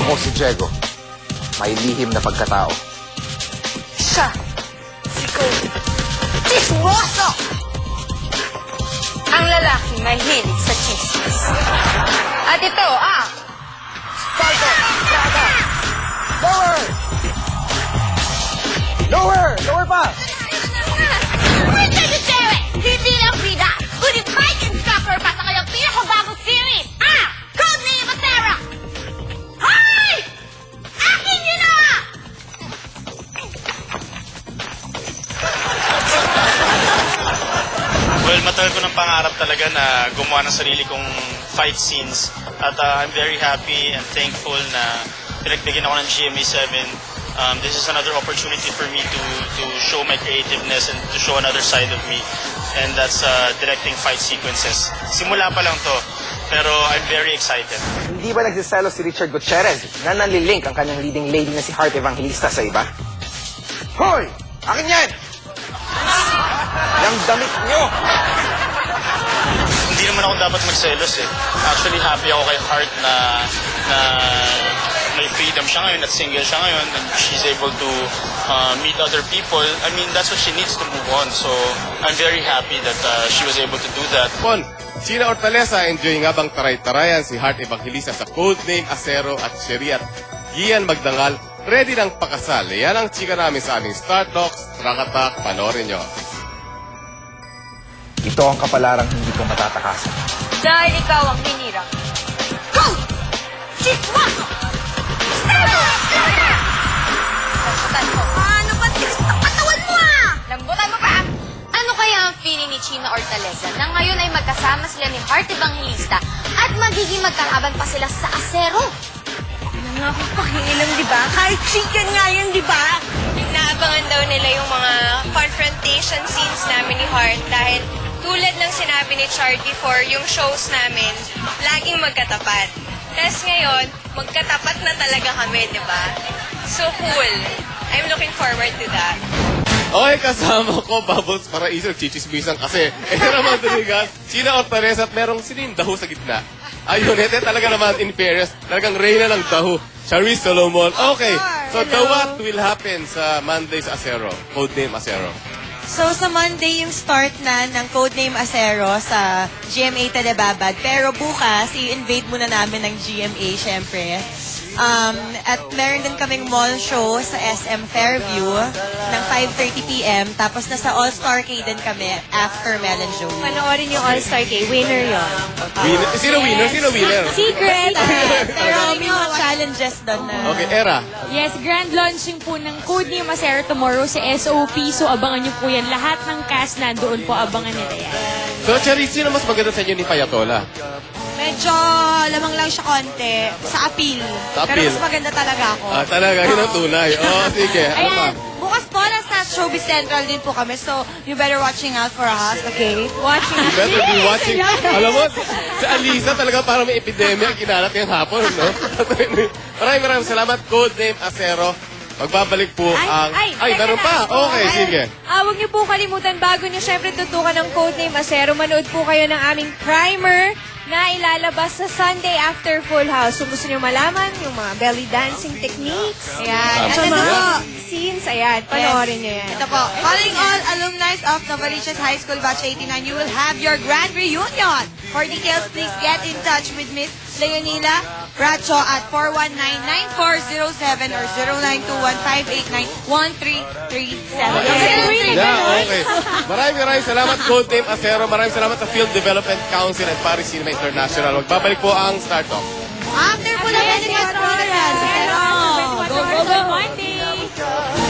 Ako si Diego. May lihim na pagkatao. Siya, si Cody. Chismoso! Ang lalaki mahilig sa chismis. At ito, Spargo! Braga! Lower! Lower! Lower pa! Wait a minute! Hindi lang bida, kundi bike instructor pa sa kanyang pinakabagong series! Codename Matera! Hoy! Akin yun na! Well, matagal ko ng pangarap talaga na gumawa ng sarili kong fight scenes. At I'm very happy and thankful na pinagbigyan ako ng GMA7. This is another opportunity for me to show my creativeness and to show another side of me. And that's directing fight sequences. Simula pa lang to, pero I'm very excited. Hindi ba nagsiselo si Richard Gutierrez na nanlilink ang kanyang leading lady na si Heart Evangelista sa iba? Hoy! Akin yan! Yung damit nyo! Hindi naman ako dapat magselos eh. Actually, happy ako kay Heart na may freedom siya ngayon at single siya ngayon and she's able to meet other people. I mean, that's what she needs to move on. So, I'm very happy that she was able to do that. Pon, Sheena Hortaleza enjoy nga bang taray-tarayan si Heart Evangelista sa Codename Acero at Sherry at Gian Magdangal ready ng pakasal. Yan ang chika namin sa aming Star Talks. Rakatak, panoorin nyo. Ito ang kapalarang hindi ko matatakasan. Dahil ikaw ang hinirang. Cody! Chismoso! Lambutan mo. Ano ba tigas ng katawan mo Lambutan mo pa! Ano kaya ang feeling ni Sheena Hortaleza na ngayon ay magkasama sila ni Heart Evangelista at magiging magkalaban pa sila sa Acero? Wala nga akong pakialam, di ba? Kahit chicken nga yun, di ba? Naabangan daw nila yung mga confrontation scenes namin ni Heart dahil tulad ng sinabi ni Chart before, yung shows namin, laging magkatapat. Tapos ngayon, magkatapat na talaga kami, di ba? So cool. I'm looking forward to that. Okay, kasama ko, Bubbles Paraiso, chichismisan kasi. Era Madrigal, Sheena Hortaleza at merong sinin daho sa gitna. Ayun, ito talaga naman in fairness, talagang reyna ng daho. Charisse Solomon. Okay, so the what will happen sa Monday's Acero? Codename Acero. So, sa Monday yung start na ng Codename Acero sa GMA Telebabad. Pero bukas, i-invade muna namin ng GMA, syempre. At meron din kaming mall show sa SM Fairview ng 5:30 p.m. Tapos nasa All-Star K din kami after Melon Joey. Panoorin yung All-Star K. Winner yon. Winner? Sino winner? Sino winner? Secret! Pero may mga challenges doon na. Okay, Era. Yes, grand launching po ng Codename Acero tomorrow sa SOP. So, abangan niyo po yan. Lahat ng cast nandoon po, abangan nila yan. So, Charisse, sino mas maganda sa inyo ni Payatola? Medyo lamang lang siya konti sa appeal. Sa appeal. Pero mas maganda talaga ako. Talaga, yun ang tunay. Sige. Ano pa? Bukas po, nasa Showbiz Central din po kami. So, you better watching out for us, okay? Watching You better be watching. Alam mo, si Alisa talaga parang may epidemya ang kinalat ngayong hapon, no? Maraming salamat, Codename Acero. Magbabalik po ang... Ay, meron pa! Okay, sige. Huwag niyo po kalimutan, bago niyo syempre tutukan ng Codename Acero, manood po kayo ng aming primer na ilalabas sa Sunday after Full House. So gusto niyo malaman yung mga belly dancing techniques, ayan, at mga scenes, ayan, panoorin niyo yan. Ito po, calling all alumni of Novaliches High School Batch 89, you will have your grand reunion. For details, please get in touch with Miss Leonila Bracho at 419-9407 or 0921-589-1337. Okay. Maraming salamat, Codename Acero. Maraming salamat sa Field Development Council at Paris Cinema International. Magbabalik po ang Star Talk. After po na Benedict Flores. Go, go, go! Monday!